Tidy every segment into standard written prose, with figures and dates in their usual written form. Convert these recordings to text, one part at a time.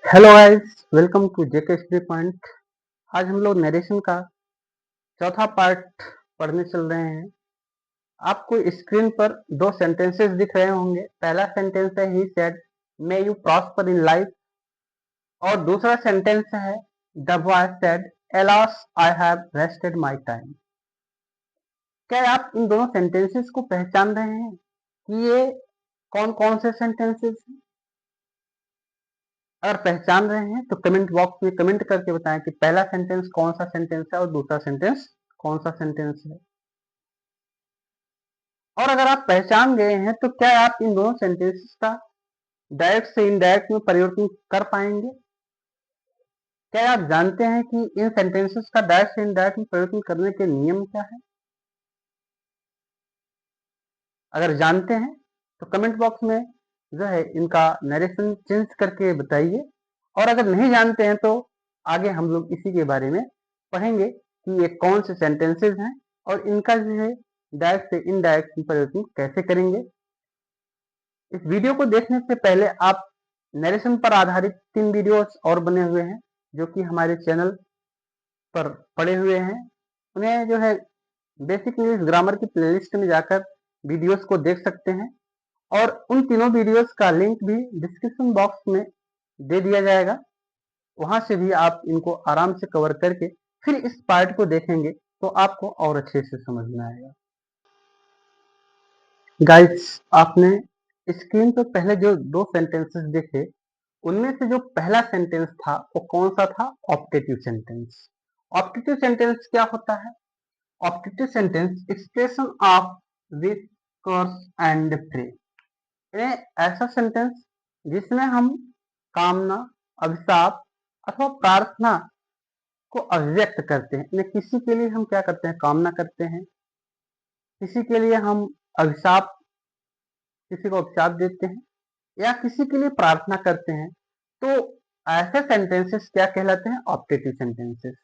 Hello guys, welcome to JK study point. आज हम लोग नरेशन का चौथा पार्ट पढ़ने चल रहे हैं। आपको स्क्रीन पर दो सेंटेंसेस दिख रहे होंगे। पहला सेंटेंस है he said may you prosper in life, और दूसरा सेंटेंस है the boy said alas I have wasted my time. क्या आप इन दोनों सेंटेंसेस को पहचान रहे हैं कि ये कौन कौन से सेंटेंसेस हैं? अगर पहचान रहे हैं तो कमेंट बॉक्स में कमेंट करके बताएं कि पहला सेंटेंस कौन सा सेंटेंस है और दूसरा सेंटेंस कौन सा सेंटेंस है। और अगर आप पहचान गए हैं तो क्या आप इन दोनों सेंटेंसेस का डायरेक्ट से इनडायरेक्ट में परिवर्तन कर पाएंगे? क्या आप जानते हैं कि इन सेंटेंसेस का डायरेक्ट से इनडायरेक्ट में परिवर्तन करने के नियम क्या है? अगर जानते हैं तो कमेंट बॉक्स में जो है इनका नरेशन चेंज करके बताइए, और अगर नहीं जानते हैं तो आगे हम लोग इसी के बारे में पढ़ेंगे कि ये कौन से सेंटेंसेस हैं और इनका जो है डायरेक्ट से इनडायरेक्ट परिवर्तन कैसे करेंगे। इस वीडियो को देखने से पहले आप नरेशन पर आधारित 3 वीडियोस और बने हुए हैं जो कि हमारे चैनल पर पड़े हुए हैं। उन्हें जो है बेसिक इंग्लिश ग्रामर की प्लेलिस्ट में जाकर वीडियोस को देख सकते हैं, और उन तीनों वीडियोस का लिंक भी डिस्क्रिप्शन बॉक्स में दे दिया जाएगा। वहां से भी आप इनको आराम से कवर करके फिर इस पार्ट को देखेंगे तो आपको और अच्छे से समझ में आएगा। गाइस, आपने स्क्रीन पर पहले जो दो सेंटेंसेस देखे उनमें से जो पहला सेंटेंस था वो कौन सा था? Optative sentence. ऑप्टेटिव सेंटेंस क्या होता है? Optative sentence expression of wish, curse and pray. ऐसा सेंटेंस जिसमें हम कामना, अभिशाप अथवा प्रार्थना को अभिव्यक्त करते हैं। इन्हें किसी के लिए हम क्या करते हैं? कामना करते हैं, किसी के लिए हम अभिशाप, किसी को अभिशाप देते हैं, या किसी के लिए प्रार्थना करते हैं। तो ऐसे सेंटेंसेस क्या कहलाते हैं? Optative sentences.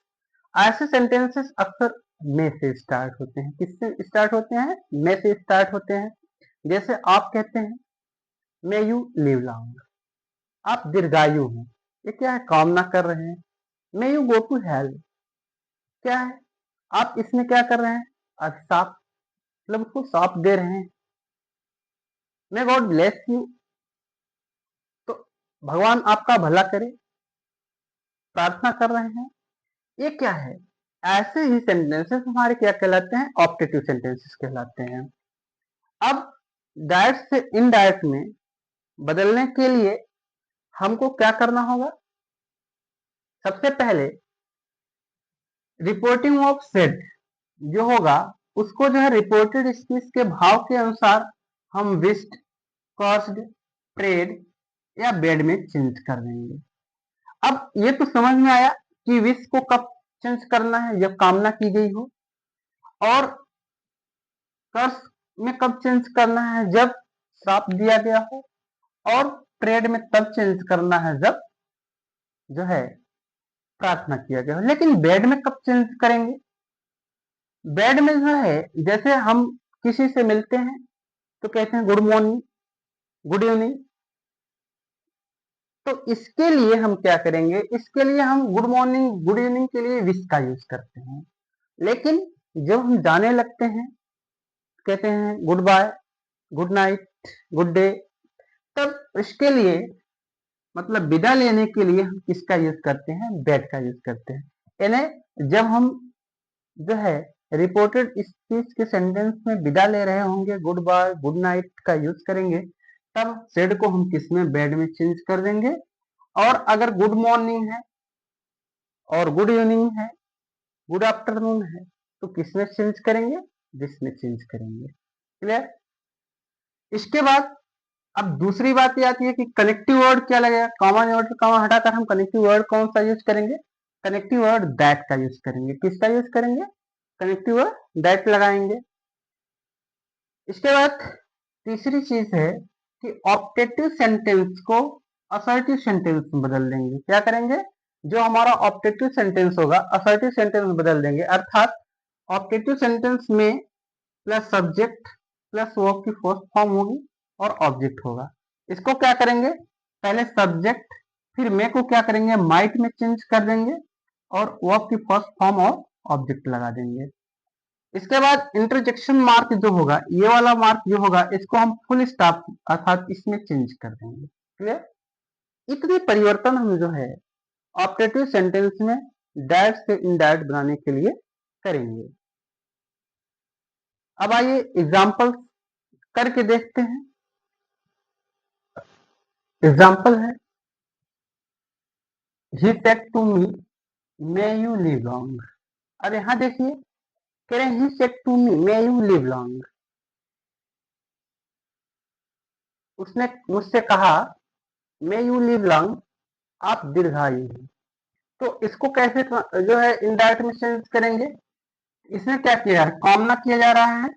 ऐसे सेंटेंसेस अक्सर में से स्टार्ट होते हैं। किससे स्टार्ट होते हैं? में से स्टार्ट होते हैं। जैसे आप कहते हैं मे यू लिव लॉन्ग, आप दीर्घायु हैं। ये क्या है? कामना कर रहे हैं। May you go to hell, क्या है? आप इसमें क्या कर रहे हैं? अभिशाप, मतलब उसको शाप दे रहे हैं। मे गॉड ब्लेस यू, तो भगवान आपका भला करे, प्रार्थना कर रहे हैं। ये क्या है? ऐसे ही सेंटेंसेस हमारे क्या कहलाते हैं? ऑप्टेटिव सेंटेंसेस कहलाते हैं। अब डायरेक्ट से इनडायरेक्ट में बदलने के लिए हमको क्या करना होगा? सबसे पहले रिपोर्टिंग ऑफ सेड जो होगा उसको जो है रिपोर्टेड स्पीच के भाव के अनुसार हम विस्ड, कॉस्ड, प्रेड या बेड में चेंज कर देंगे। अब ये तो समझ में आया कि विश को कब चेंज करना है? जब कामना की गई हो। और कर्स में कब चेंज करना है? जब श्राप दिया गया हो। और ट्रेड में तब चेंज करना है जब जो है प्रार्थना किया गया हो। लेकिन बेड में कब चेंज करेंगे? बेड में जो है जैसे हम किसी से मिलते हैं तो कहते हैं गुड मॉर्निंग, गुड इवनिंग। तो इसके लिए हम क्या करेंगे? इसके लिए हम गुड मॉर्निंग, गुड इवनिंग के लिए विश का यूज करते हैं। लेकिन जब हम जाने लगते हैं कहते हैं goodbye, good night, good day. तब इसके लिए मतलब विदा लेने के लिए हम किसका यूज करते हैं? बेड का यूज करते हैं। यानी जब हम जो है रिपोर्टेड स्पीच के सेंटेंस में विदा ले रहे होंगे, गुड बाय, गुड नाइट का यूज करेंगे, तब सेड को हम किस में? बेड में चेंज कर देंगे। और अगर गुड मॉर्निंग है और गुड इवनिंग है, गुड आफ्टरनून है, तो किस में चेंज करेंगे? दिस में चेंज करेंगे। क्लियर? इसके बाद अब दूसरी बात ये आती है कि कनेक्टिव वर्ड क्या लगेगा? कॉमन वर्ड कॉमा हटाकर हम कनेक्टिव वर्ड कौन सा यूज करेंगे? कनेक्टिव वर्ड दैट का यूज करेंगे। किसका यूज करेंगे? कनेक्टिव वर्ड दैट लगाएंगे। इसके बाद तीसरी चीज है कि ऑप्टेटिव सेंटेंस को असर्टिव सेंटेंस में बदल देंगे। क्या करेंगे? जो हमारा ऑप्टेटिव सेंटेंस होगा असर्टिव सेंटेंस में बदल देंगे। अर्थात ऑप्टेटिव सेंटेंस में प्लस सब्जेक्ट प्लस वर्ब की फर्स्ट फॉर्म होगी और ऑब्जेक्ट होगा। इसको क्या करेंगे? पहले सब्जेक्ट फिर मे को क्या करेंगे, माइट में चेंज कर देंगे और वर्ब की फर्स्ट फॉर्म और ऑब्जेक्ट लगा देंगे। इसके बाद इंटरजेक्शन मार्क जो होगा, ये वाला मार्क जो होगा, इसको हम फुल स्टॉप अर्थात इसमें चेंज कर देंगे। क्लियर? इतने परिवर्तन हम जो है ऑप्टेटिव सेंटेंस में डायरेक्ट से इनडायरेक्ट बनाने के लिए करेंगे। अब आइए एग्जाम्पल करके देखते हैं। एग्जाम्पल है, he said to me may you live long. अब यहां देखिए, कह रहे हैं he said to me may you live long. उसने मुझसे कहा मे यू लिव लॉन्ग, आप दीर्घायु हैं। तो इसको कैसे जो है इनडायरेक्ट में चेंज करेंगे? इसमें क्या किया है, कामना किया जा रहा है,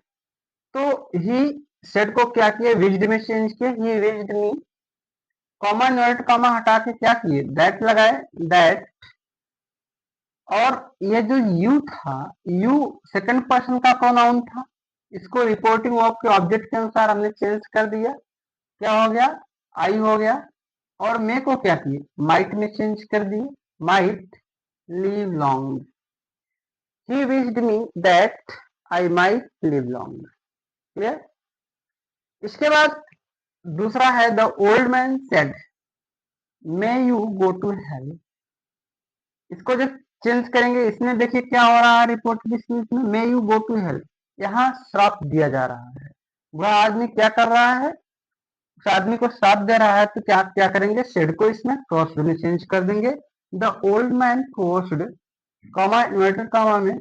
तो ही सेड को क्या किया, विज्ड में चेंज किया, ही विज्ड मी, कॉमा इन्वर्ट कॉमा हटा के क्या किए, दैट लगाए, दैट। और ये जो यू था, यू सेकंड पर्सन का प्रोनाउन था, इसको रिपोर्टिंग वर्ब के ऑब्जेक्ट के अनुसार हमने चेंज कर दिया। क्या हो गया, आई हो गया। और मे को क्या किए, माइट में चेंज कर दिए, might live long. He wished me that I might live long. Clear? इसके बाद दूसरा है, the old man said may you go to hell. इसको जब चेंज करेंगे, इसमें देखिए क्या हो रहा है, रिपोर्ट में may you go to hell, यहाँ श्राप दिया जा रहा है। वह आदमी क्या कर रहा है, उस आदमी को श्राप दे रहा है, तो क्या क्या करेंगे, शेड को इसमें क्रॉस्ड में चेंज कर देंगे। The old man crossed, comma inverted comma में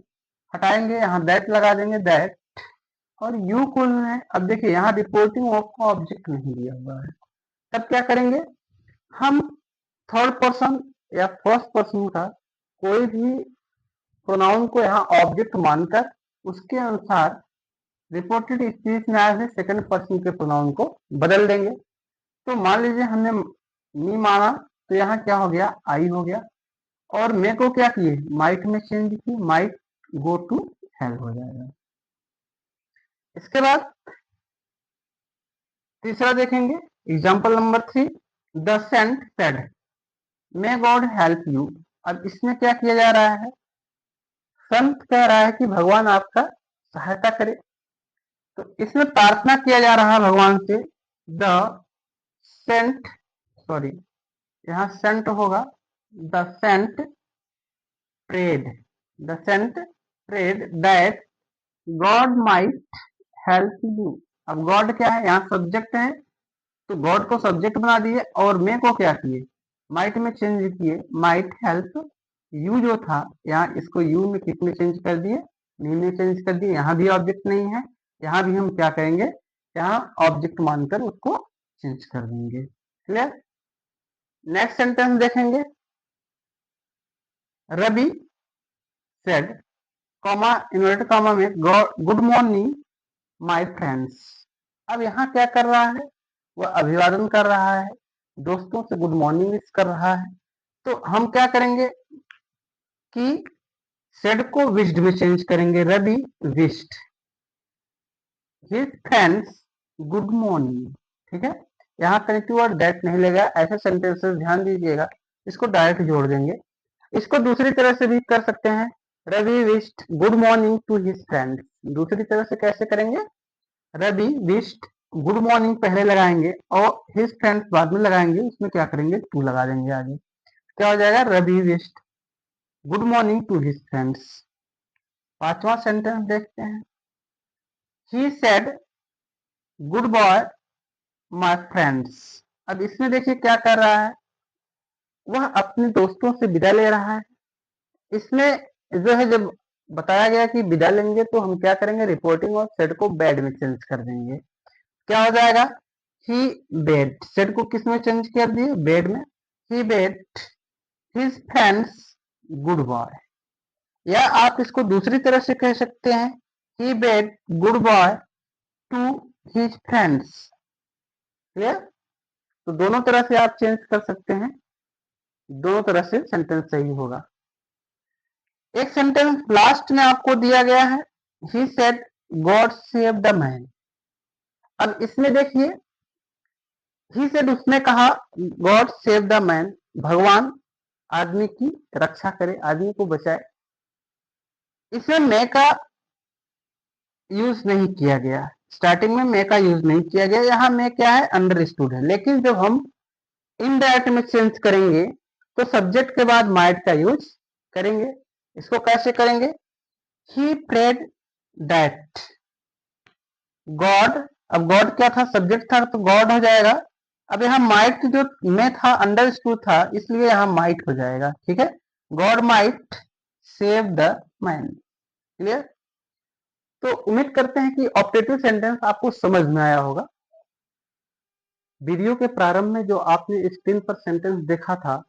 हटाएंगे, यहाँ दैट लगा देंगे, दैट। और यू को है, अब देखिए यहाँ रिपोर्टिंग वर्ब का ऑब्जेक्ट नहीं दिया हुआ है, तब क्या करेंगे, हम थर्ड पर्सन या फर्स्ट पर्सन का कोई भी प्रोनाउन को यहाँ ऑब्जेक्ट मानकर उसके अनुसार रिपोर्टेड स्पीच में आए हुए सेकंड पर्सन के प्रोनाउन को बदल देंगे। तो मान लीजिए हमने मी माना, तो यहाँ क्या हो गया, आई हो गया। और मे को क्या किए, माइट में चेंज की, माइट गो टू हेल हो जाएगा। इसके बाद तीसरा देखेंगे, example number 3, the saint said may God help you. अब इसमें क्या किया जा रहा है, संत कह रहा है कि भगवान आपका सहायता करे, तो इसमें प्रार्थना किया जा रहा है भगवान से। द सेंट, सॉरी यहाँ सेंट होगा, the saint prayed, the saint prayed that God might help you. अब गॉड क्या है, यहाँ सब्जेक्ट है, तो गॉड को सब्जेक्ट बना दिए और मे को क्या किए, माइट में चेंज किए, माइट हेल्प यू जो था, यहाँ इसको यू में किस में चेंज कर दिए, मी में चेंज कर दिए। यहाँ भी ऑब्जेक्ट नहीं है, यहाँ भी हम क्या करेंगे, यहाँ ऑब्जेक्ट मानकर उसको चेंज कर देंगे। क्लियर? नेक्स्ट सेंटेंस देखेंगे, Ravi said, comma inverted comma में, गुड मॉर्निंग माय फ्रेंड्स। अब यहाँ क्या कर रहा है, वह अभिवादन कर रहा है, दोस्तों से गुड मॉर्निंग विश कर रहा है। तो हम क्या करेंगे कि सेड को विश्ड में चेंज करेंगे, Ravi wished his friends good morning. ठीक है, यहाँ कनेक्टिव वर्ड दैट नहीं लेगा, ऐसे सेंटेंसेस ध्यान दीजिएगा, इसको डायरेक्ट जोड़ देंगे। इसको दूसरी तरह से भी कर सकते हैं, Ravi wished good morning to his friends. दूसरी तरह से कैसे करेंगे, रवि विश्ड गुड मॉर्निंग पहले लगाएंगे और हिज फ्रेंड्स बाद में लगाएंगे, उसमें क्या करेंगे, टू लगा देंगे आगे। क्या हो जाएगा, Ravi wished good morning to his friends. पांचवा सेंटेंस देखते हैं, he said goodbye my friends. अब इसमें देखिए क्या कर रहा है, वह अपने दोस्तों से विदा ले रहा है। इसमें जो है, जब बताया गया कि विदा लेंगे, तो हम क्या करेंगे, रिपोर्टिंग और सेड को बैड में चेंज कर देंगे। क्या हो जाएगा, ही बेड, सेड को किस में चेंज कर दिए, बेड में, he bade his friends good bye. या आप इसको दूसरी तरह से कह सकते हैं, he bade good bye to his friends. Clear? तो दोनों तरह से आप चेंज कर सकते हैं, दोनों तरह से सेंटेंस सही होगा। एक सेंटेंस लास्ट में आपको दिया गया है, he said God save the man. अब इसमें देखिए, ही सेड उसने कहा, गॉड सेव द मैन, भगवान आदमी की रक्षा करे, आदमी को बचाए। इसमें मैं का यूज नहीं किया गया, स्टार्टिंग में मैं का यूज नहीं किया गया, यहाँ मैं क्या है अंडरस्टूड है। लेकिन जब हम इनडायरेक्ट में चेंज करेंगे तो सब्जेक्ट के बाद माइट का यूज करेंगे। इसको कैसे करेंगे? ही प्रेड दैट गॉड, अब गॉड क्या था? सब्जेक्ट था तो गॉड हो जाएगा। अब यहाँ माइट जो में था अंडरस्टूड था, इसलिए यहाँ माइट हो जाएगा। ठीक है, God might save the man. Clear? तो उम्मीद करते हैं कि ऑप्टेटिव सेंटेंस आपको समझ में आया होगा। वीडियो के प्रारंभ में जो आपने स्क्रीन पर सेंटेंस देखा था,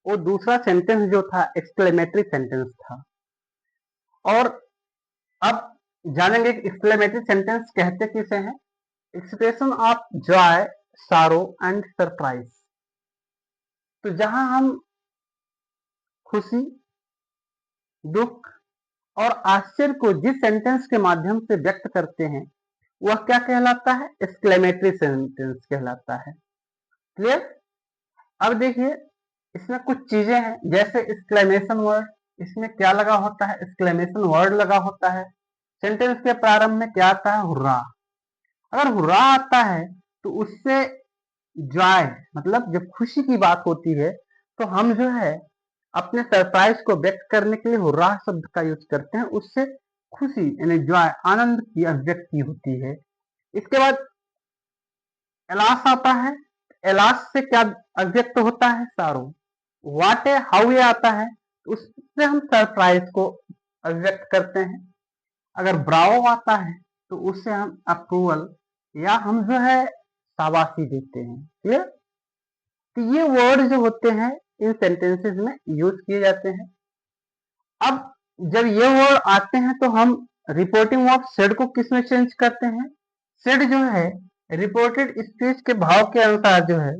वो दूसरा सेंटेंस जो था एक्सक्लेमेटरी सेंटेंस था। और अब जानेंगे कि एक्सक्लेमेटरी सेंटेंस कहते किसे हैं। एक्सप्रेशन ऑफ जॉय, सारो एंड सरप्राइज। तो जहां हम खुशी, दुख और आश्चर्य को जिस सेंटेंस के माध्यम से व्यक्त करते हैं, वह क्या कहलाता है? एक्सक्लेमेटरी सेंटेंस कहलाता है। क्लियर? अब देखिए, इसमें कुछ चीजें हैं, जैसे एक्सक्लेमेशन वर्ड। इसमें क्या लगा होता है? एक्सक्लेमेशन वर्ड लगा होता है। सेंटेंस के प्रारंभ में क्या आता है? हुर्रा। अगर हुर्रा आता है तो उससे जॉय, मतलब जब खुशी की बात होती है तो हम जो है अपने सरप्राइज को व्यक्त करने के लिए हुर्रा शब्द का यूज करते हैं। उससे खुशी यानी जॉय, आनंद की अभिव्यक्ति होती है। इसके बाद एलास आता है। एलास से क्या अभिव्यक्त होता है? सारो। वाट है, हाउ ये आता है, उससे हम सरप्राइज को अभिव्यक्त करते हैं। अगर ब्रावो आता है तो उससे हम अप्रूवल या हम जो है शाबाशी देते हैं। क्लियर? तो ये वर्ड जो होते हैं इन सेंटेंसेस में यूज किए जाते हैं। अब जब ये वर्ड आते हैं तो हम रिपोर्टिंग ऑफ सेड को किस में चेंज करते हैं? सेड जो है रिपोर्टेड स्पीच के भाव के अनुसार जो है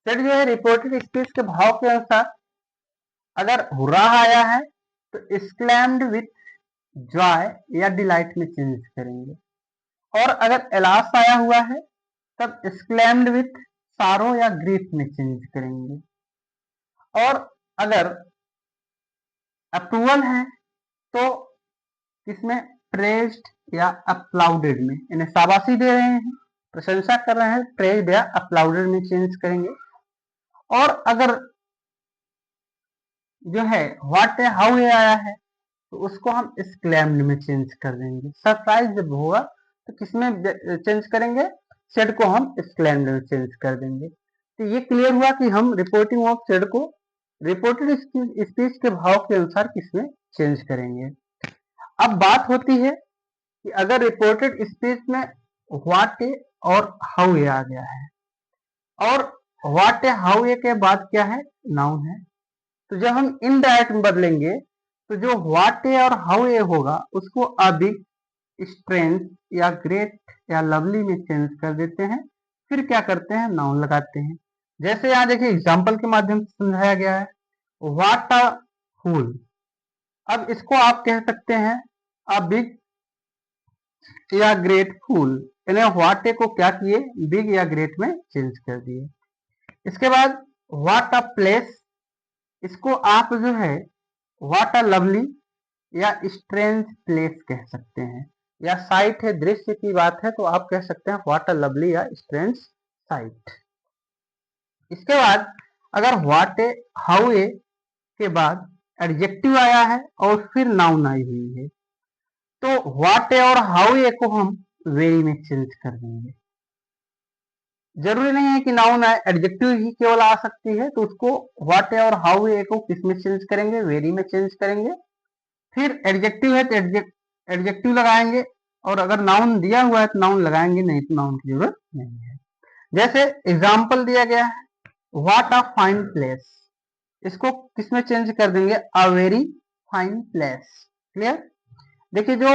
सेड जो है रिपोर्टेड स्पीच के भाव के अनुसार अगर हुर्रा आया है तो एक्सक्लेम्ड विथ जॉय या डिलाइट में चेंज करेंगे। और अगर एलास आया हुआ है तब एक्सक्लेम्ड विथ सारो या ग्रीफ में चेंज करेंगे। और अगर अप्रूवल है तो किसमें? प्रेज्ड या अप्लाउडेड में, यानी शाबाशी दे रहे हैं, प्रशंसा कर रहे हैं, प्रेज्ड या अप्लाउडेड में चेंज करेंगे। और अगर जो है व्हाट है, हाउ है आया है तो उसको हम एक्सक्लेम्ड में चेंज कर देंगे। सरप्राइज जब होगा तो किसमें चेंज करेंगे? सेड को हम एक्सक्लेम्ड में चेंज कर देंगे। तो ये क्लियर हुआ कि हम रिपोर्टिंग ऑफ सेड को रिपोर्टेड स्पीच के भाव के अनुसार किसमें चेंज करेंगे। अब बात होती है कि अगर रिपोर्टेड स्पीच में व्हाट ए और हाउ ए आ गया है और व्हाट ए हाउ ए के बाद क्या है? नाउन है। तो जब हम इनडायरेक्ट में बदलेंगे तो जो व्हाट ए और हाउ ए होगा उसको अधिक, स्ट्रेंथ या ग्रेट या लवली में चेंज कर देते हैं। फिर क्या करते हैं? नाउन लगाते हैं। जैसे यहाँ देखिए एग्जाम्पल के माध्यम से समझाया गया है, व्हाट अ फूल। अब इसको आप कह सकते हैं अ बिग या ग्रेट फूल, यानी व्हाट ए को क्या किए? बिग या ग्रेट में चेंज कर दिए। इसके बाद व्हाट अ प्लेस, इसको आप जो है व्हाट अ लवली या स्ट्रेंज प्लेस कह सकते हैं। या साइट है, दृश्य की बात है तो आप कह सकते हैं व्हाट अ लवली या स्ट्रेंज साइट। इसके बाद अगर व्हाट ए हाउ ए के बाद एडजेक्टिव आया है और फिर नाउन आई हुई है तो व्हाट ए और हाउ ए को हम वेरी में चेंज कर देंगे। जरूरी नहीं है कि नाउन आए, एडजेक्टिव ही केवल आ सकती है तो उसको व्हाट ए और हाउ ए को किस में चेंज करेंगे? वेरी में चेंज करेंगे। फिर एडजेक्टिव है तो एडजेक्टिव लगाएंगे, और अगर नाउन दिया हुआ है तो नाउन लगाएंगे, नहीं तो नाउन की जरूरत नहीं है। जैसे एग्जाम्पल दिया गया है व्हाट अ फाइन प्लेस, इसको किसमें चेंज कर देंगे? A very fine place. Clear? देखिए जो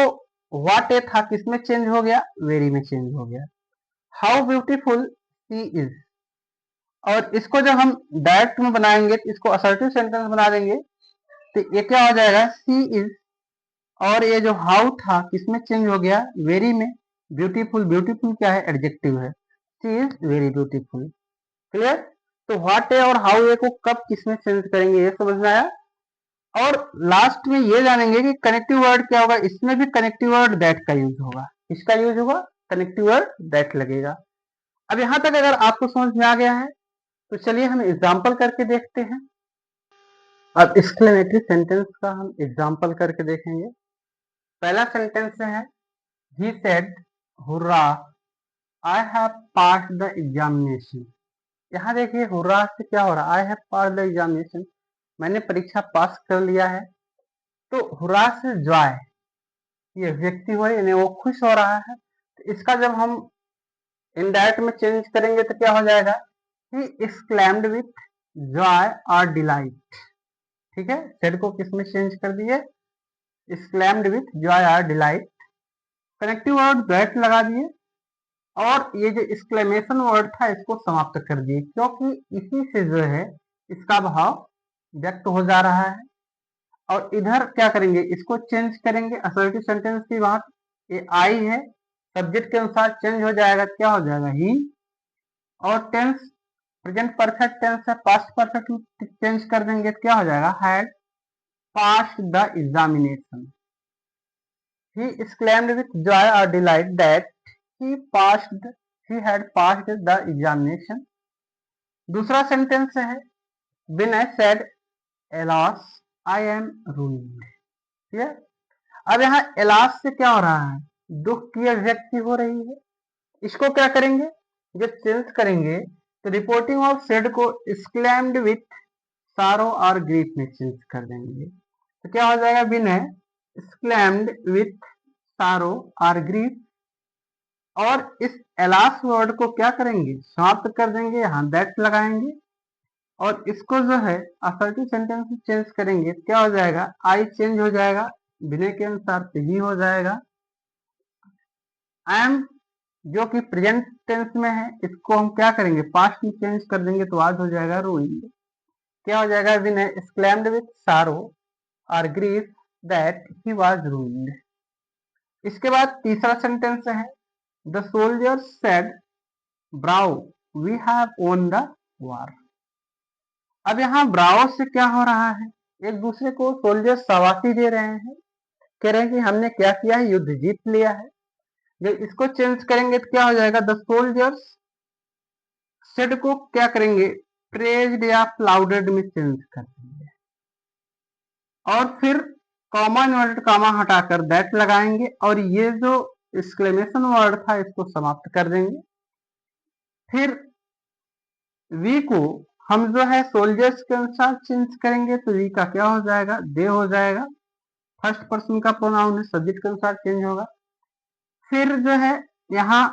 व्हाट ए था किसमें चेंज हो गया? वेरी में चेंज हो गया। हाउ ब्यूटीफुल सी इज, और इसको जब हम डायरेक्ट में बनाएंगे तो इसको असर्टिव सेंटेंस बना देंगे तो ये क्या हो जाएगा? सी इज। और ये जो हाउ था किसमें चेंज हो गया? वेरी में। ब्यूटीफुल, ब्यूटीफुल क्या है, एडजेक्टिव है, she is very beautiful. Clear. तो व्हाट है और हाउ है को कब किसमें चेंज करेंगे ये समझ में आया। और लास्ट में ये जानेंगे कि कनेक्टिव वर्ड क्या होगा, इसमें भी कनेक्टिव वर्ड दैट का यूज होगा। किसका यूज होगा, कनेक्टिव वर्ड दैट लगेगा। अब यहां तक अगर आपको समझ में आ गया है तो चलिए हम एग्जाम्पल करके देखते हैं। अब एक्सक्लेमेटरी सेंटेंस का हम एग्जाम्पल करके देखेंगे। पहला सेंटेंस है he said hurrah I have passed the examination. यहाँ देखिए हुर्रा से क्या हो रहा है, I have passed the examination, मैंने परीक्षा पास कर लिया है। तो हुर्रा से जॉय, ये व्यक्ति हो यानी वो खुश हो रहा है। तो इसका जब हम इनडायरेक्ट में चेंज करेंगे तो क्या हो जाएगा, ही एक्सक्लेम्ड विथ जॉय और डिलाइट। ठीक है, सेड को किसमें चेंज कर दिए, एक्सक्लेम्ड विथ जॉय और डिलाइट। कनेक्टिव वर्ड दैट लगा दिए और ये जो एक्सक्लेमेशन वर्ड था इसको समाप्त कर दिए, क्योंकि इसी से जो है इसका भाव व्यक्त हो जा रहा है। और इधर क्या करेंगे, इसको चेंज करेंगे असर्टिव सेंटेंस की बात, ये आई है सब्जेक्ट के अनुसार चेंज हो जाएगा, क्या हो जाएगा ही। और टेंस प्रेजेंट परफेक्ट टेंस है, पास्ट परफेक्ट चेंज कर देंगे तो क्या हो जाएगा, had passed the examination. He exclaimed with joy or delight that he passed he had passed the examination। दूसरा सेंटेंस है विनय said alas I am ruined। ठीक है। अब यहाँ एलास से क्या हो रहा है, दुख की अभिव्यक्ति हो रही है। इसको क्या करेंगे, जब चेंज करेंगे तो रिपोर्टिंग ऑफ सेड को एक्सक्लेम्ड विथ सारो और ग्रीफ में चेंज कर देंगे। तो क्या हो जाएगा, विनय एक्सक्लेम्ड विथ सारो और ग्रीफ। और इस एलास वर्ड को क्या करेंगे, समाप्त कर देंगे, यहाँ दैट लगाएंगे। और इसको जो है असर्टिव सेंटेंस में चेंज करेंगे क्या हो जाएगा, आई चेंज हो जाएगा, विनय के अनुसार से ही हो जाएगा। आई एम जो कि प्रेजेंट टेंस में है इसको हम क्या करेंगे, पास्ट में चेंज कर देंगे तो आज हो जाएगा रूइंड। क्या हो जाएगा, विनय एक्सक्लेम्ड विथ सारो और grief that he was ruined. इसके बाद तीसरा सेंटेंस है the soldier said bravo we have won the war. अब यहाँ ब्राउ से क्या हो रहा है, एक दूसरे को सोल्जर शाबाशी दे रहे हैं, कह रहे हैं कि हमने क्या किया है, युद्ध जीत लिया है। जब इसको चेंज करेंगे तो क्या हो जाएगा, द सोल्जर्स सेड को क्या करेंगे, प्रेज्ड या प्लाउडेड में चेंज कर देंगे। और फिर कॉमा इन्वर्टेड कॉमा हटाकर दैट लगाएंगे और ये जो एक्सक्लेमेशन वर्ड था इसको समाप्त कर देंगे। फिर वी को हम जो है सोल्जर्स के अनुसार चेंज करेंगे तो वी का क्या हो जाएगा, दे हो जाएगा। फर्स्ट पर्सन का प्रोनाउन है, सब्जेक्ट के अनुसार चेंज होगा। फिर जो है यहाँ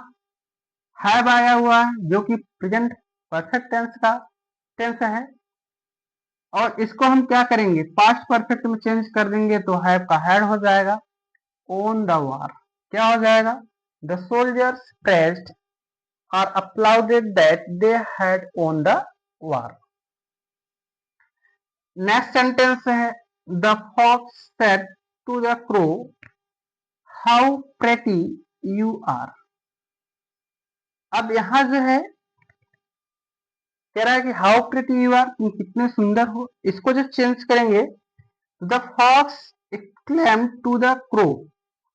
हैव आया हुआ है जो कि प्रेजेंट परफेक्ट टेंस का टेंस है और इसको हम क्या करेंगे, पास्ट परफेक्ट में चेंज कर देंगे तो हैव का हैड हो जाएगा। ओन द वार क्या हो जाएगा, द सोल्जर्स प्रेज्ड और applauded that they had won the war. Next sentence है the fox said to the crow how pretty you are. अब यहां जो है कह रहा है कि हाउ प्रेटी यू आर, तुम कितने सुंदर हो। इसको जब चेंज करेंगे the fox exclaimed to the crow.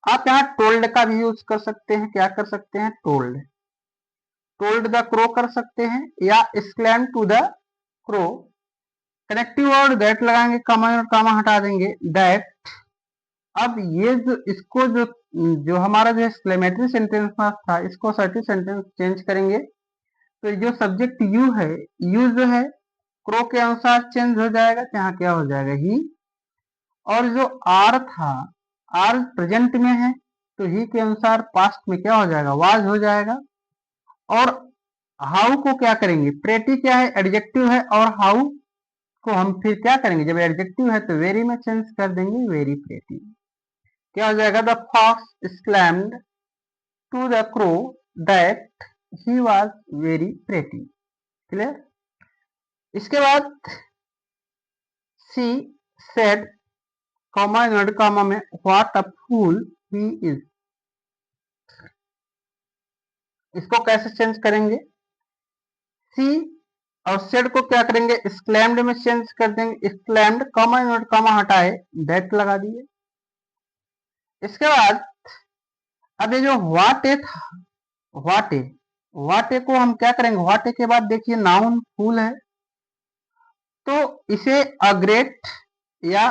आप यहाँ टोल्ड का भी यूज कर सकते हैं, क्या कर सकते हैं, टोल्ड, टोल्ड द क्रो कर सकते हैं या exclaimed to the crow. Connective word that लगाएंगे, कॉमा और कॉमा हटा देंगे, दैट। अब ये जो इसको जो जो हमारा जो एक्सक्लेमेटरी सेंटेंस था इसको असर्टिव सेंटेंस चेंज करेंगे तो जो सब्जेक्ट यू है, यू जो है क्रो के अनुसार चेंज हो जाएगा, यहाँ क्या हो जाएगा ही। और जो आर था, आर प्रेजेंट में है तो ही के अनुसार पास्ट में क्या हो जाएगा, वाज हो जाएगा। और हाउ को क्या करेंगे, प्रेटी क्या है, एडजेक्टिव है, और हाउ को हम फिर क्या करेंगे, जब एडजेक्टिव है तो वेरी में चेंज कर देंगे, वेरी प्रेटी। क्या हो जाएगा, the fox exclaimed to the crow that he was very pretty. Clear. इसके बाद she said comma inverted comma में what a fool he is. इसको कैसे चेंज करेंगे? सी और सेड को क्या करेंगे? एक्सक्लेम्ड में चेंज कर देंगे। एक्सक्लेम्ड कॉमा इन्वर्ट कॉमा हटाए दैट लगा दिए। इसके बाद अब ये जो व्हाट था, व्हाट वाटे को हम क्या करेंगे? वाटे के बाद देखिए नाउन फूल है, तो इसे अ ग्रेट या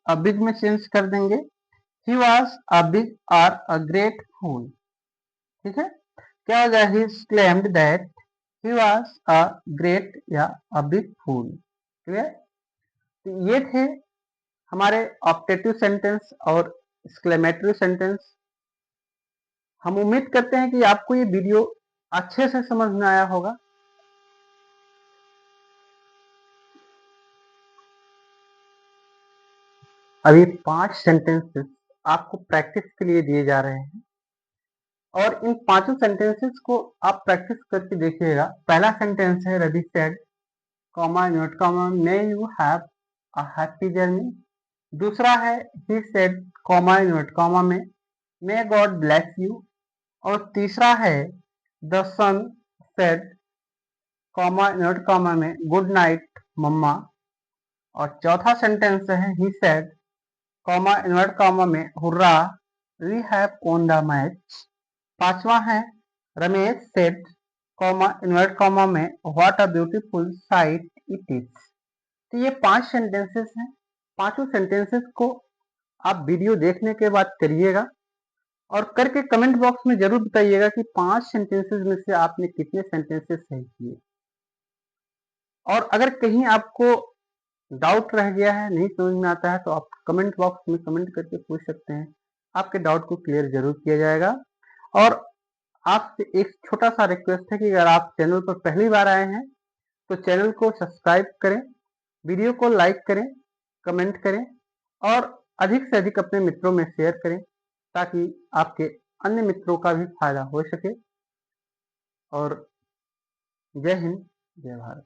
अ बिग में चेंज कर देंगे। ही वॉज अ बिग और अ ग्रेट फूल। ठीक है, क्या हो जाए? He claimed that he was a great या अ बिग फूल। ठीक है, तो ये थे हमारे ऑप्टेटिव सेंटेंस और एक्सक्लेमेटरी सेंटेंस। हम उम्मीद करते हैं कि आपको ये वीडियो अच्छे से समझ में आया होगा। अभी 5 सेंटेंसेस आपको प्रैक्टिस के लिए दिए जा रहे हैं और इन पांचों सेंटेंसेस को आप प्रैक्टिस करके देखिएगा। पहला सेंटेंस है Ravi said comma note comma may you have a happy journey. दूसरा है he said comma note comma में मे गॉड ब्लेस यू। और तीसरा है the son said comma note comma में गुड नाइट मम्मा। और चौथा सेंटेंस है he said comma invert comma में hurrah we have won the match. पांचवा है Ramesh said comma invert comma में what a beautiful sight it is. तो ये 5 सेंटेंसेस हैं। पांचों सेंटेंसेस को आप वीडियो देखने के बाद करिएगा और करके कमेंट बॉक्स में जरूर बताइएगा कि 5 सेंटेंसेस में से आपने कितने सेंटेंसेस सही किए। और अगर कहीं आपको डाउट रह गया है, नहीं समझ में आता है, तो आप कमेंट बॉक्स में कमेंट करके पूछ सकते हैं। आपके डाउट को क्लियर जरूर किया जाएगा। और आपसे एक छोटा सा रिक्वेस्ट है कि अगर आप चैनल पर पहली बार आए हैं तो चैनल को सब्सक्राइब करें, वीडियो को लाइक करें, कमेंट करें और अधिक से अधिक अपने मित्रों में शेयर करें ताकि आपके अन्य मित्रों का भी फायदा हो सके। और जय हिंद, जय भारत।